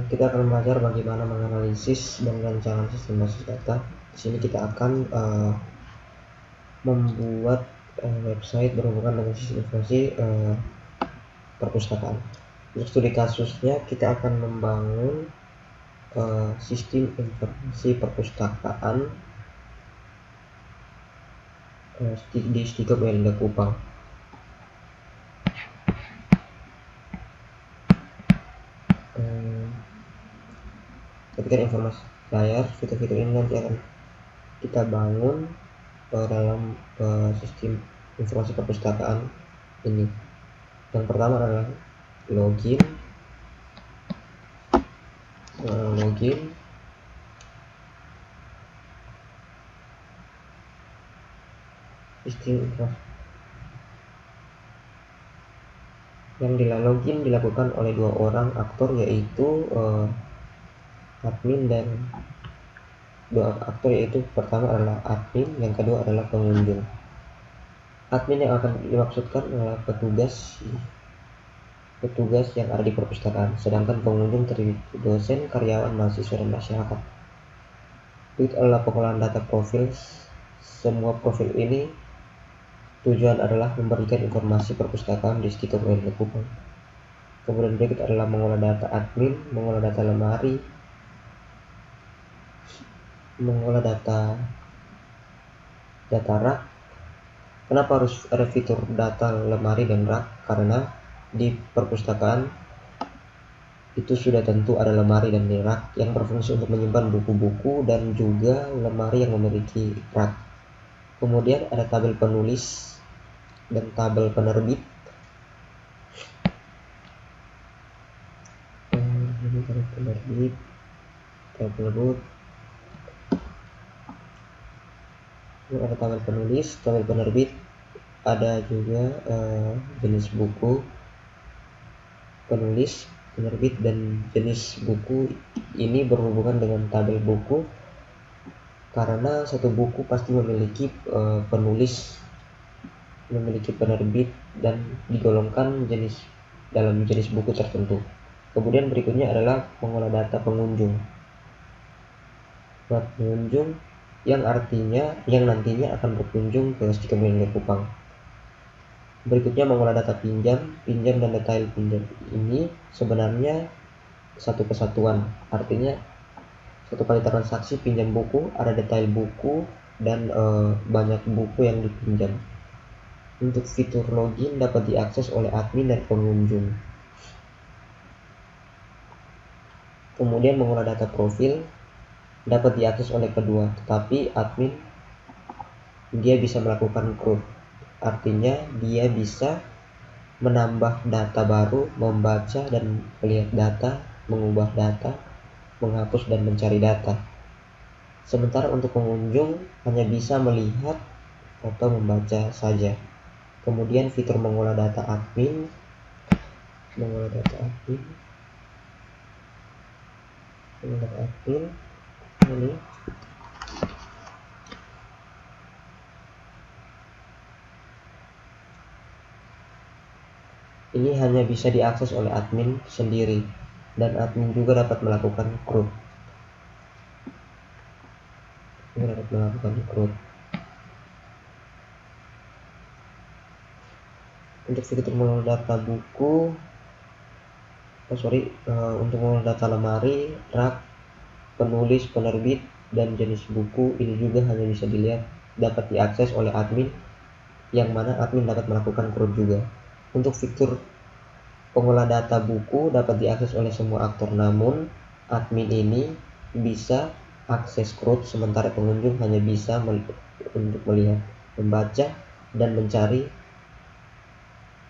Kita akan belajar bagaimana menganalisis dan rancangan sistem basis data. Di sini kita akan membuat website berhubungan dengan sistem informasi perpustakaan. Untuk studi kasusnya kita akan membangun sistem informasi perpustakaan di Stika BLD Kupang. Ketika informasi layar, fitur-fitur ini nanti akan kita bangun dalam sistem informasi perpustakaan ini. Yang pertama adalah login. Sistem informasi yang login dilakukan oleh dua orang aktor, yaitu admin dan dua aktor, yaitu pertama adalah admin, yang kedua adalah pengunjung. Admin yang akan dimaksudkan adalah petugas yang ada di perpustakaan, sedangkan pengunjung terdiri dosen, karyawan, mahasiswa, dan masyarakat. Itu adalah pengolahan data profil. Semua profil ini tujuan adalah memberikan informasi perpustakaan di Stika BLD Kupang. Kemudian berikut adalah mengolah data admin, mengolah data lemari, mengolah data rak. Kenapa harus ada fitur data lemari dan rak? Karena di perpustakaan itu sudah tentu ada lemari dan rak yang berfungsi untuk menyimpan buku-buku, dan juga lemari yang memiliki rak. Kemudian ada tabel penulis dan tabel penerbit. Ada tabel penulis, tabel penerbit, ada juga jenis buku, penulis, penerbit, dan jenis buku ini berhubungan dengan tabel buku karena satu buku pasti memiliki penulis, memiliki penerbit, dan digolongkan dalam jenis buku tertentu. Kemudian berikutnya adalah mengolah data pengunjung. Pengunjung yang nantinya akan berkunjung ke Stika BLD Kupang. Berikutnya mengolah data pinjam dan detail pinjam. Ini sebenarnya satu kesatuan, artinya satu kali transaksi pinjam buku ada detail buku dan banyak buku yang dipinjam. Untuk fitur login dapat diakses oleh admin dan pengunjung. Kemudian mengolah data profil dapat diakses oleh kedua, tetapi admin dia bisa melakukan CRUD, artinya dia bisa menambah data baru, membaca dan melihat data, mengubah data, menghapus dan mencari data. Sementara untuk pengunjung hanya bisa melihat atau membaca saja. Kemudian fitur mengolah data admin ini hanya bisa diakses oleh admin sendiri, dan admin juga dapat melakukan CRUD. Untuk fitur mengolah data buku, untuk mengolah data lemari, rak, penulis, penerbit, dan jenis buku ini juga hanya bisa dapat diakses oleh admin, yang mana admin dapat melakukan CRUD juga. Untuk fitur pengolah data buku dapat diakses oleh semua aktor, namun admin ini bisa akses CRUD, sementara pengunjung hanya bisa untuk melihat, membaca, dan mencari,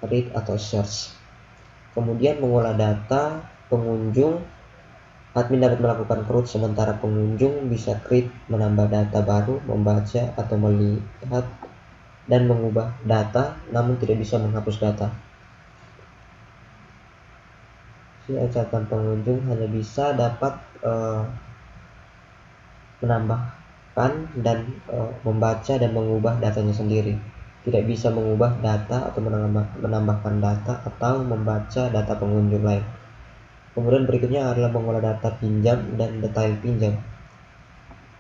read atau search. Kemudian mengolah data pengunjung, admin dapat melakukan CRUD, sementara pengunjung bisa create, menambah data baru, membaca atau melihat dan mengubah data, namun tidak bisa menghapus data. Catatan pengunjung hanya bisa dapat menambahkan dan membaca dan mengubah datanya sendiri. tidak bisa mengubah data atau menambahkan data atau membaca data pengunjung lain. Kemudian berikutnya adalah mengolah data pinjam dan detail pinjam.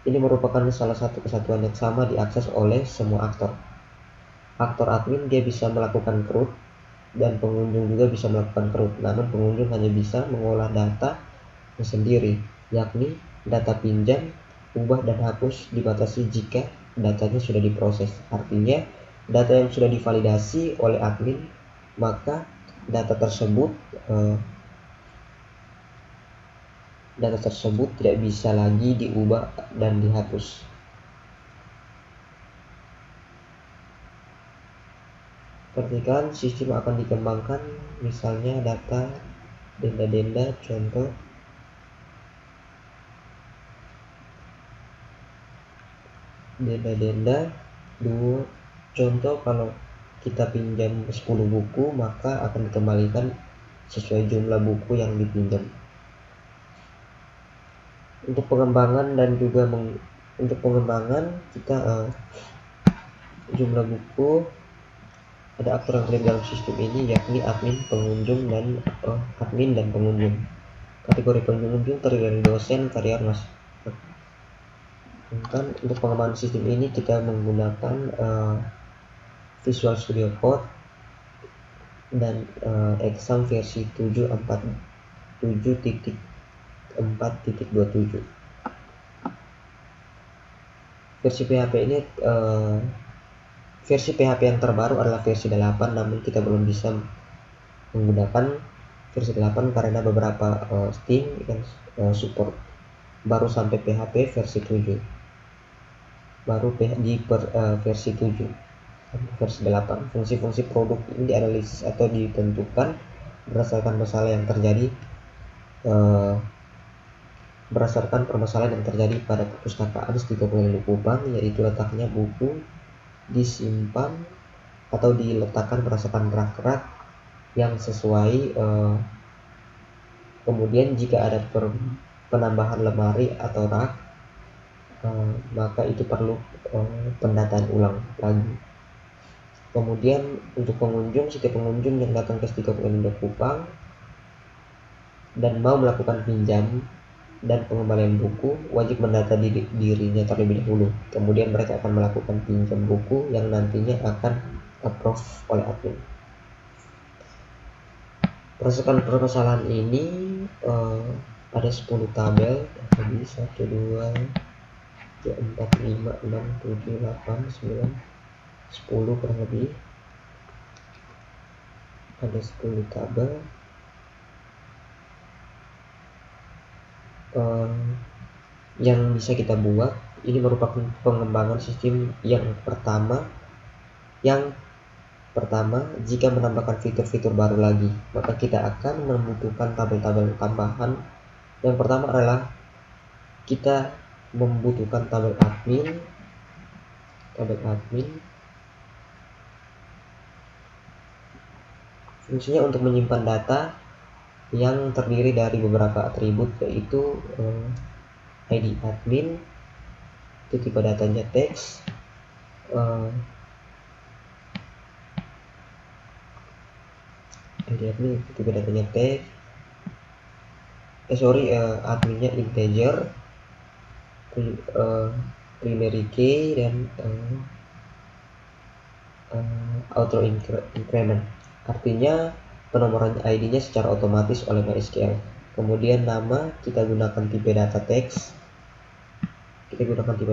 Ini merupakan salah satu kesatuan yang sama diakses oleh semua aktor. Aktor admin dia bisa melakukan CRUD dan pengunjung juga bisa melakukan CRUD, namun pengunjung hanya bisa mengolah data sendiri, yakni data pinjam, ubah dan hapus dibatasi jika datanya sudah diproses. Artinya data yang sudah divalidasi oleh admin, maka data tersebut tidak bisa lagi diubah dan dihapus. Perhatikan sistem akan dikembangkan, misalnya data denda contoh denda 2 contoh, kalau kita pinjam 10 buku maka akan dikembalikan sesuai jumlah buku yang dipinjam. Untuk pengembangan dan juga untuk pengembangan kita jumlah buku, ada aktor yang terlibat dalam sistem ini, yakni admin, pengunjung, dan pengunjung. Kategori pengunjung terdiri dari dosen, karyawan, untuk pengembangan sistem ini kita menggunakan Visual Studio Code dan Exam versi 7.4.27. Versi PHP ini versi PHP yang terbaru adalah versi 8, namun kita belum bisa menggunakan versi 8 karena beberapa Steam yang support baru sampai PHP versi 7, baru di versi 7 versi 8. Fungsi-fungsi produk ini dianalisis atau ditentukan berdasarkan permasalahan yang terjadi pada perpustakaan Stigo Pengeliling Kupang, yaitu letaknya buku disimpan atau diletakkan berdasarkan rak-rak yang sesuai. Kemudian jika ada penambahan lemari atau rak, maka itu perlu pendataan ulang lagi. Kemudian untuk pengunjung, setiap pengunjung yang datang ke Stigo Pengeliling Kupang dan mau melakukan pinjam dan pengembalian buku wajib mendata dirinya terlebih dahulu. Kemudian mereka akan melakukan pinjam buku yang nantinya akan approve oleh admin. Berdasarkan permasalahan ini ada 10 tabel, jadi 1, 2, 3, 4, 5, 6, 7, 8, 9, 10 kurang lebih. Ada 10 tabel. Yang bisa kita buat. Ini merupakan pengembangan sistem yang pertama. Jika menambahkan fitur-fitur baru lagi, maka kita akan membutuhkan tabel-tabel tambahan. Yang pertama adalah kita membutuhkan tabel admin. Fungsinya untuk menyimpan data yang terdiri dari beberapa atribut, yaitu ID admin, itu tipe datanya teks, ID admin itu tipe datanya teks, adminnya integer, primary key, dan auto increment. Artinya penomoran ID-nya secara otomatis oleh MySQL. Kemudian nama kita gunakan tipe data teks. Menggunakan tipe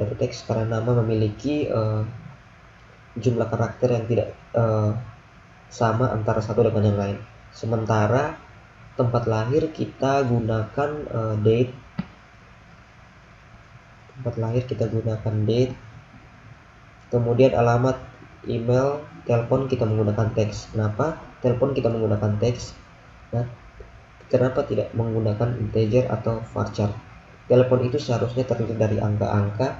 data teks karena nama memiliki jumlah karakter yang tidak sama antara satu dengan yang lain. Sementara tempat lahir kita gunakan date. Kemudian alamat, email, telepon kita menggunakan teks. Kenapa telepon kita menggunakan teks? Nah, kenapa tidak menggunakan integer atau varchar? Telepon itu seharusnya terdiri dari angka-angka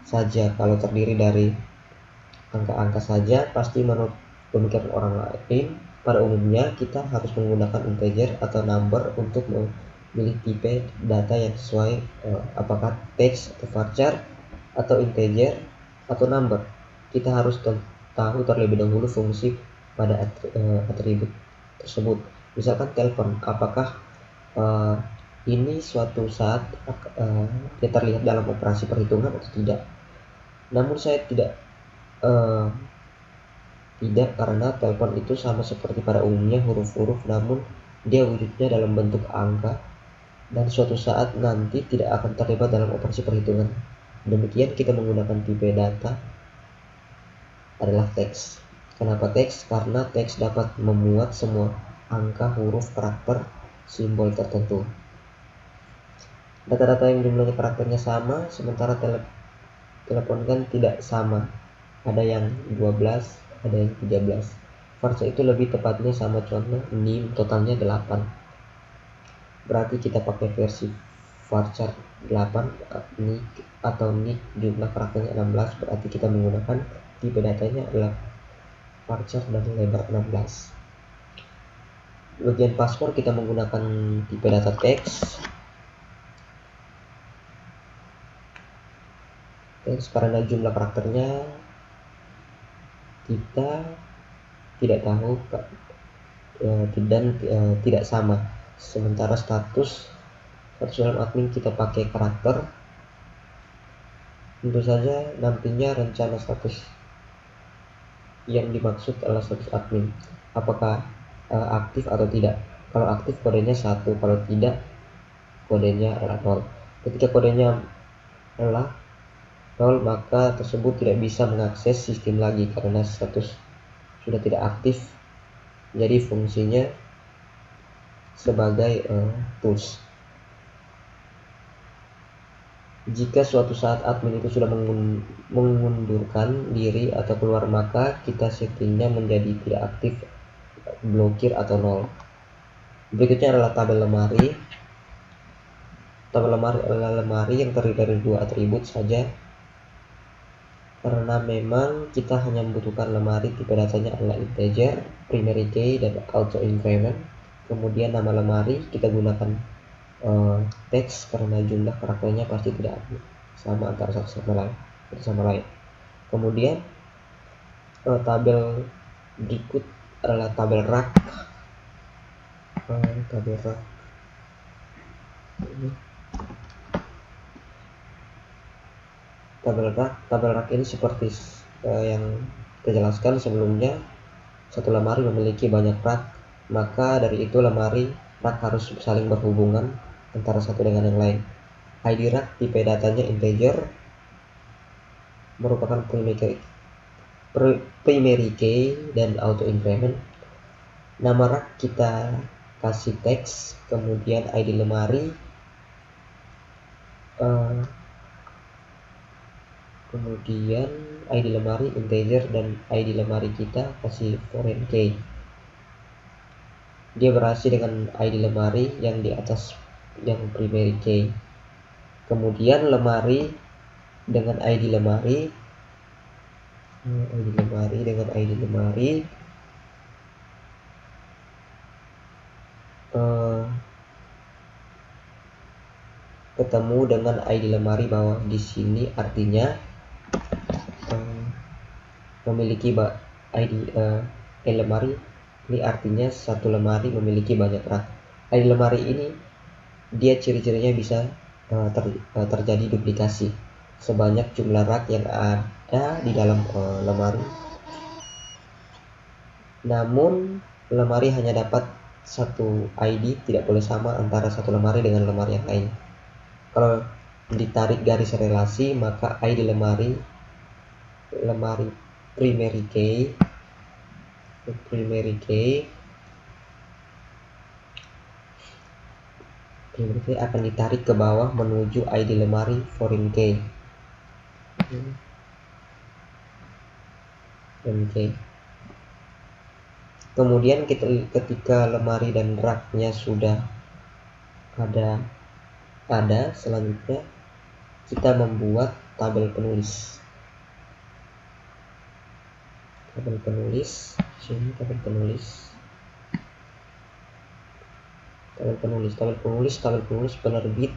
saja. Kalau terdiri dari angka-angka saja, pasti menurut pemikiran orang lain, pada umumnya kita harus menggunakan integer atau number untuk memilih tipe data yang sesuai, apakah teks atau varchar atau integer atau number. kita harus tahu terlebih dahulu fungsi pada atribut tersebut. Misalkan telepon, apakah ini suatu saat dia terlihat dalam operasi perhitungan atau tidak. Namun saya tidak karena telepon itu sama seperti pada umumnya huruf-huruf, namun dia wujudnya dalam bentuk angka dan suatu saat nanti tidak akan terlibat dalam operasi perhitungan. Demikian kita menggunakan tipe data adalah teks. Kenapa teks? Karena teks dapat memuat semua angka, huruf, karakter, simbol tertentu. Data-data yang jumlahnya karakternya sama, sementara telepon kan tidak sama. Ada yang 12, ada yang 13. Varchar itu lebih tepatnya sama, contoh NIM totalnya 8. Berarti kita pakai versi varchar 8 NIC atau NIC jumlah karakternya 16, berarti kita menggunakan tipe datanya adalah varchar dan lebar 16. Bagian password kita menggunakan tipe data teks. Karena jumlah karakternya kita tidak tahu dan tidak sama. Sementara status virtual admin kita pakai karakter. Tentu saja nantinya rencana status yang dimaksud adalah status admin, apakah aktif atau tidak. Kalau aktif kodenya 1, kalau tidak kodenya adalah 0. Ketika kodenya adalah 0, maka tersebut tidak bisa mengakses sistem lagi karena status sudah tidak aktif, jadi fungsinya sebagai tools. Jika suatu saat admin itu sudah mengundurkan diri atau keluar, maka kita settingnya menjadi tidak aktif, blokir atau 0. Berikutnya adalah tabel lemari. Tabel lemari adalah lemari yang terdiri dari 2 atribut saja, karena memang kita hanya membutuhkan lemari tipe datanya adalah integer, primary key, dan auto increment. Kemudian nama lemari kita gunakan teks karena jumlah karakternya pasti tidak sama antara satu sama lain. Kemudian tabel berikut adalah tabel rak. Tabel rak ini seperti yang kita jelaskan sebelumnya, satu lemari memiliki banyak rak, maka dari itu lemari rak harus saling berhubungan antara satu dengan yang lain. ID rak tipe datanya integer, merupakan primary key dan auto increment. Nama rak kita kasih teks, kemudian ID lemari, kemudian ID lemari integer, dan ID lemari kita kasih foreign key. Dia berhasil dengan ID lemari yang di atas yang primary key. Kemudian lemari dengan ID lemari dengan ID lemari ketemu dengan ID lemari bawah di sini, artinya memiliki ID lemari ini artinya satu lemari memiliki banyak rak. ID lemari ini dia ciri-cirinya bisa terjadi duplikasi sebanyak jumlah rak yang ada di dalam lemari. Namun lemari hanya dapat satu ID, tidak boleh sama antara satu lemari dengan lemari yang lain. Kalau ditarik garis relasi, maka ID lemari primary key akan ditarik ke bawah menuju ID lemari foreign key. Kemudian ketika lemari dan raknya sudah ada, selanjutnya kita membuat tabel penulis. Tabel penulis penerbit,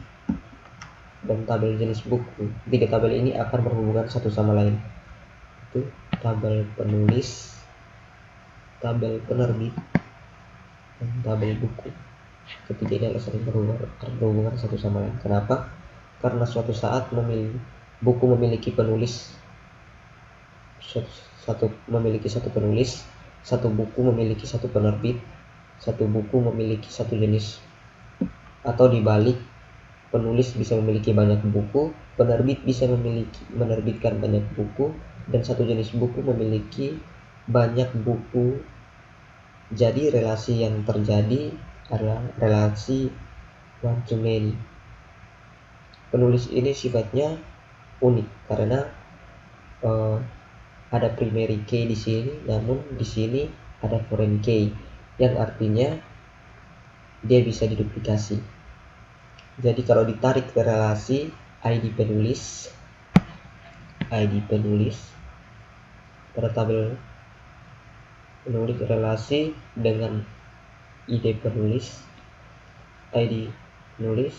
dan tabel jenis buku. 3 tabel ini akan berhubungan satu sama lain. Itu tabel penulis, tabel penerbit, dan tabel buku. Ketiga ini adalah saling berhubungan satu sama lain. Kenapa? Karena suatu saat buku memiliki penulis, memiliki satu penulis, satu buku memiliki satu penerbit, satu buku memiliki satu jenis. Atau dibalik, penulis bisa memiliki banyak buku, penerbit bisa menerbitkan banyak buku, dan satu jenis buku memiliki banyak buku. Jadi relasi yang terjadi adalah relasi one to many. Penulis ini sifatnya unik karena ada primary key di sini, namun di sini ada foreign key, yang artinya dia bisa diduplikasi. Jadi kalau ditarik ke relasi ID penulis pada tabel penulis relasi dengan ID penulis, ID penulis,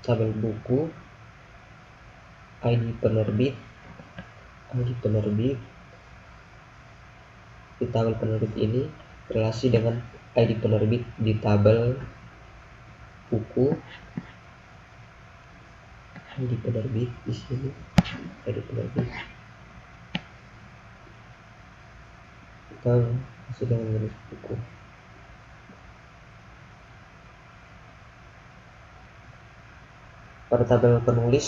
tabel buku, ID penerbit, di tabel penerbit ini relasi dengan ID penerbit di tabel buku, ID penerbit di sini, ID penerbit kita masih dengan jenis buku. Pada tabel penulis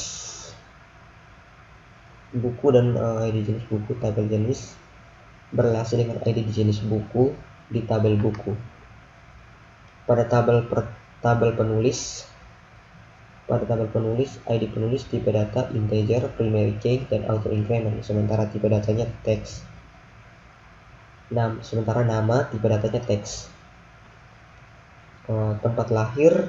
buku dan ID jenis buku, tabel jenis berrelasi dengan ID jenis buku di tabel buku. Pada tabel penulis, ID penulis tipe data integer, primary key, dan auto increment, sementara tipe datanya teks. Sementara nama tipe datanya teks. Tempat lahir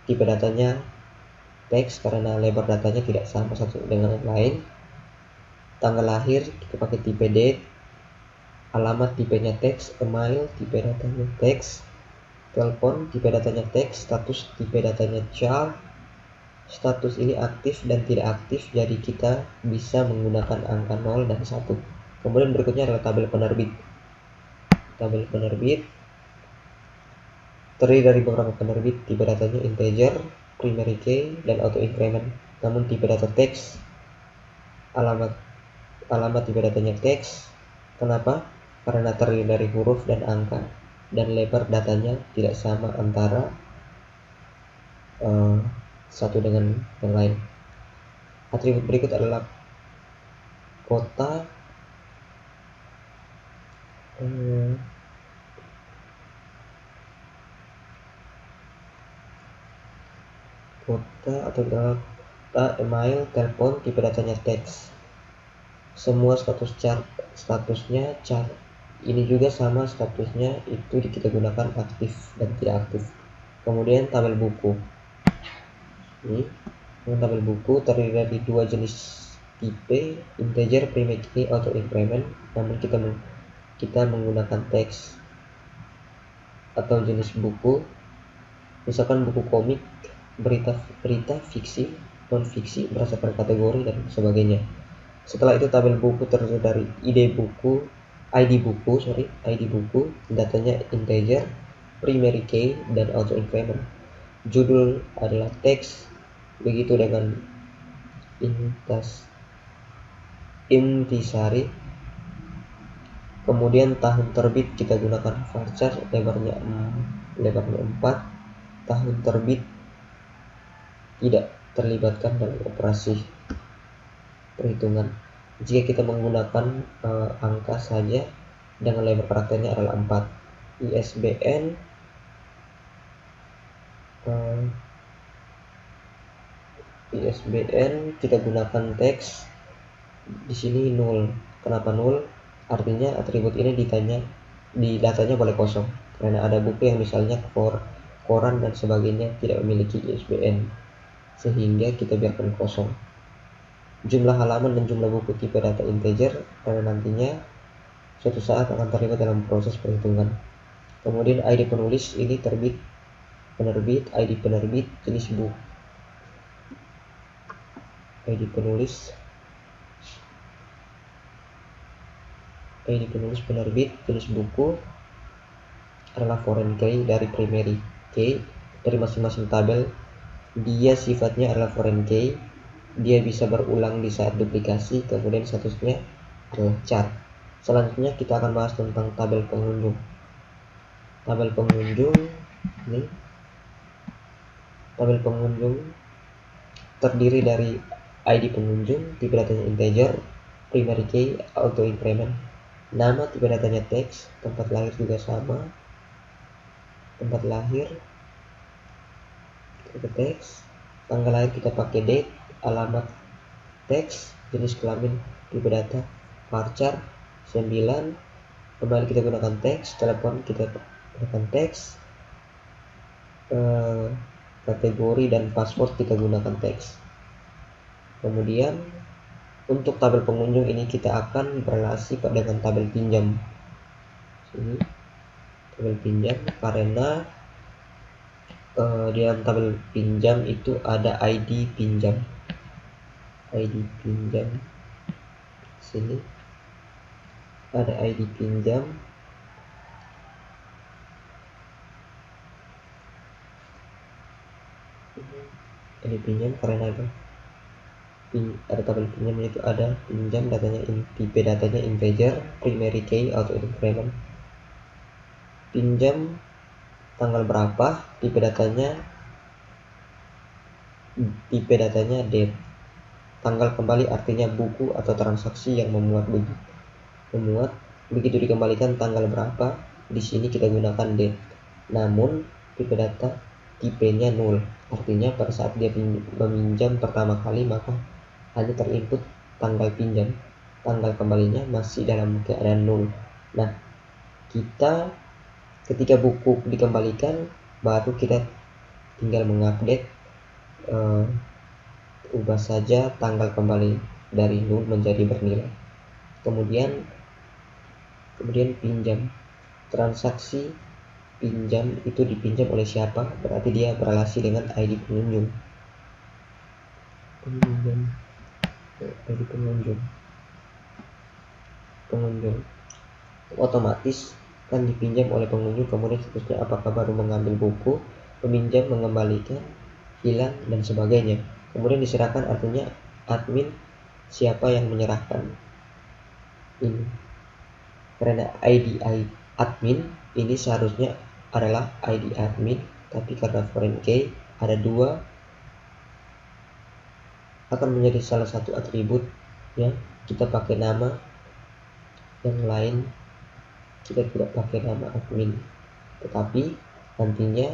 tipe datanya teks karena lebar datanya tidak sama satu dengan yang lain. Tanggal lahir kita pakai tipe date, alamat tipenya teks, email tipe datanya teks, telepon tipe datanya teks, status tipe datanya char. Status ini aktif dan tidak aktif, jadi kita bisa menggunakan angka 0 dan 1. Kemudian berikutnya adalah tabel penerbit. Tabel penerbit terdiri dari beberapa penerbit, tipe datanya integer, primary key, dan auto increment. Namun tipe data teks, alamat tipe datanya teks. Kenapa? Karena terdiri dari huruf dan angka, dan lebar datanya tidak sama antara satu dengan yang lain. Atribut berikut adalah kota, atau data, email, telepon, tipe datanya teks. Semua statusnya char. Ini juga sama statusnya, itu kita gunakan aktif dan tidak aktif. Kemudian tabel buku. Tabel buku terdiri dari dua jenis tipe, integer, primary key, auto increment. Namun kita menggunakan teks atau jenis buku, misalkan buku komik, berita fiksi, non fiksi berdasarkan kategori dan sebagainya. Setelah itu tabel buku terdiri dari ID buku, datanya integer, primary key, dan auto increment. Judul adalah teks, begitu dengan intisari. Kemudian tahun terbit kita gunakan varchar, lebarnya 4. Tahun terbit tidak terlibatkan dalam operasi perhitungan. Jika kita menggunakan angka saja dengan lebar karakternya adalah 4. ISBN kita gunakan teks. Di sini 0. Kenapa 0? Artinya atribut ini datanya boleh kosong, karena ada buku yang misalnya koran dan sebagainya tidak memiliki ISBN, sehingga kita biarkan kosong. Jumlah halaman dan jumlah buku tipe data integer karena nantinya suatu saat akan terlibat dalam proses perhitungan. Kemudian ID penulis ini penerbit, ID penerbit, jenis buku, ID penulis, penerbit, jenis buku adalah foreign key dari primary key dari masing-masing tabel. Dia sifatnya adalah foreign key, dia bisa berulang di saat duplikasi. Kemudian statusnya adalah char. Selanjutnya kita akan bahas tentang tabel pengunjung. Tabel pengunjung ini, tabel pengunjung terdiri dari ID pengunjung, tipe datanya integer, primary key, auto increment, nama, tipe datanya teks, tempat lahir juga sama, tempat lahir kita teks, tanggal lahir kita pakai date, alamat teks, jenis kelamin, tipe data, varchar 9, kembali kita gunakan teks, telepon kita gunakan teks, kategori dan password kita gunakan teks. Kemudian untuk tabel pengunjung ini kita akan berelasi dengan tabel pinjam. Sini tabel pinjam, karena di dalam tabel pinjam itu ada ID pinjam. Sini ada ID pinjam. ID pinjam karena ada tabel pinjam, itu ada pinjam, datanya tipe datanya integer, primary key, auto increment. Pinjam tanggal berapa, tipe datanya date. Tanggal kembali artinya buku atau transaksi yang memuat begitu dikembalikan tanggal berapa, di sini kita gunakan date. Namun tipe data tipenya 0, artinya pada saat dia meminjam pertama kali maka hanya terinput tanggal pinjam, tanggal kembalinya masih dalam keadaan 0. Nah, kita ketika buku dikembalikan baru kita tinggal mengupdate, ubah saja tanggal kembali dari 0 menjadi bernilai. Kemudian pinjam, transaksi pinjam itu dipinjam oleh siapa, berarti dia berelasi dengan ID pengunjung. ID pengunjung otomatis kan dipinjam oleh pengunjung, kemudian seterusnya apakah baru mengambil buku, peminjam mengembalikan, hilang, dan sebagainya. Kemudian diserahkan artinya admin siapa yang menyerahkan ini, karena ID admin ini seharusnya adalah ID admin, tapi karena foreign key ada 2 akan menjadi salah satu atribut ya. Kita pakai nama, yang lain kita tidak pakai nama admin, tetapi nantinya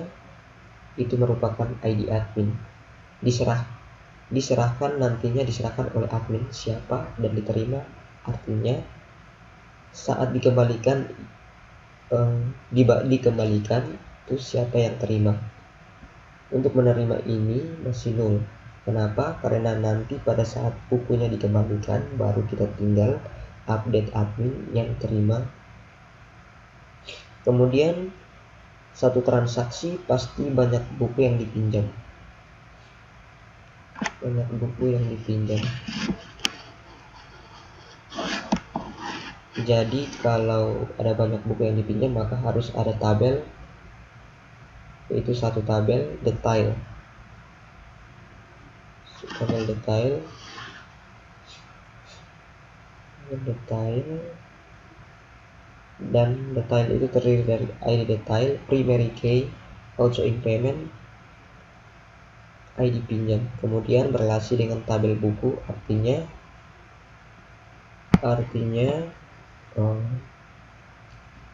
itu merupakan ID admin. Nantinya diserahkan oleh admin siapa dan diterima, artinya saat dikembalikan itu siapa yang terima. Untuk menerima ini masih 0. Kenapa? Karena nanti pada saat bukunya dikembalikan baru kita tinggal update admin yang terima. Kemudian satu transaksi pasti banyak buku yang dipinjam. Jadi kalau ada banyak buku yang dipinjam maka harus ada tabel, yaitu satu tabel detail. Dan detail itu terdiri dari ID detail, primary key, auto increment, ID pinjam. Kemudian berelasi dengan tabel buku, artinya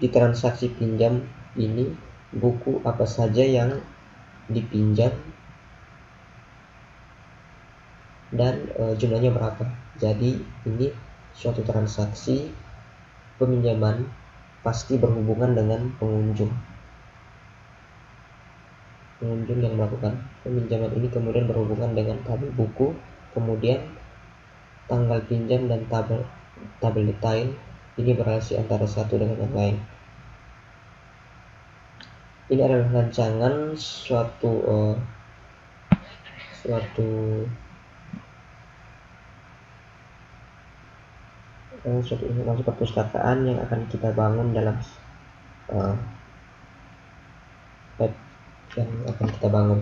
di transaksi pinjam ini buku apa saja yang dipinjam dan jumlahnya berapa. Jadi ini suatu transaksi peminjaman pasti berhubungan dengan pengunjung yang melakukan peminjaman ini, kemudian berhubungan dengan tabel buku, kemudian tanggal pinjam dan tabel detail ini berelasi antara satu dengan yang lain. Ini adalah rancangan suatu suatu informasi perpustakaan yang akan kita bangun dalam web yang akan kita bangun.